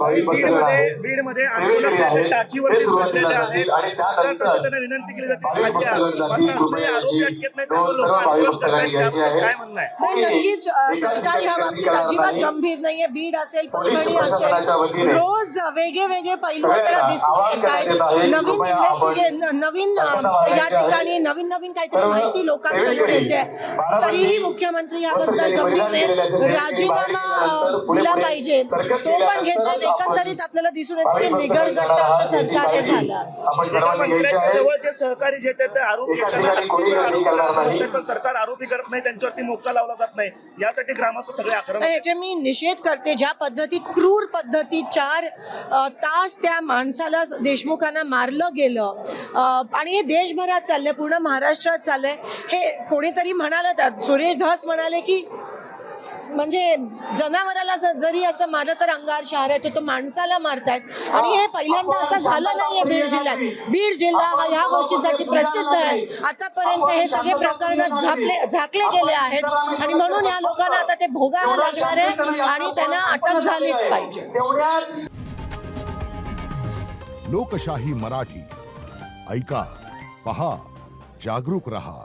बीडमध्ये आंदोलन टाकीवरती जोडलेले आहेत. सरकार प्रशासनाने विनंती केली जाते मात्र अजूनही आरोपी अटकेत नाही, त्यामुळे लोक आंदोलन करतायत. त्याबद्दल काय म्हणणं आहे? नाही, नक्कीच सरकार ह्या बाबतीत अजिबात गंभीर नाहीये. बीड असेल, परभणी असेल, रोज वेगळे पैलू आपल्याला दिसून येत आहेत. नवीन या ठिकाणी नवीन काहीतरी माहिती लोकांसमोर येते. तरीही मुख्यमंत्री याबद्दल गंभीर आहेत. राजीनामा दिला पाहिजे तो पण घेत नाहीत. एकंदरीत आपल्याला दिसून येते की निगरगट्ट असं सरकार हे झालं. मंत्र्याच्या जवळचे सहकारी जे आहेत ते आरोपी पण सरकार आरोपी करत नाही, त्यांच्यावरती मोक्का लावला जात नाही. यासाठी ग्रामस्थ सगळे आक्रमक. याचे मी निषेध करते. ज्या पद्धतीत क्रूर पद्धतीत 4 तास त्या माणसाला देशमुखांना मारलं गेलं आणि हे देशभरात चाललंय, पूर्ण महाराष्ट्रात चाललंय. हे कोणीतरी म्हणाले, सुरेश धस म्हणाले की म्हणजे जनावराला जरी असं मारलं तर अंगार शहर आहे, तो माणसाला मारतायत. आणि हे पहिल्यांदा असं झालं नाहीये बीड जिल्ह्यात. बीड जिल्हा हा ह्या गोष्टीसाठी प्रसिद्ध आहे. आतापर्यंत हे सगळे प्रकरण झाकले गेले आहेत आणि म्हणून या लोकांना आता ते भोगावं लागणार आहे आणि त्यांना अटक झालीच पाहिजे. लोकशाही मराठी ऐका, पहा, जागरूक रहा.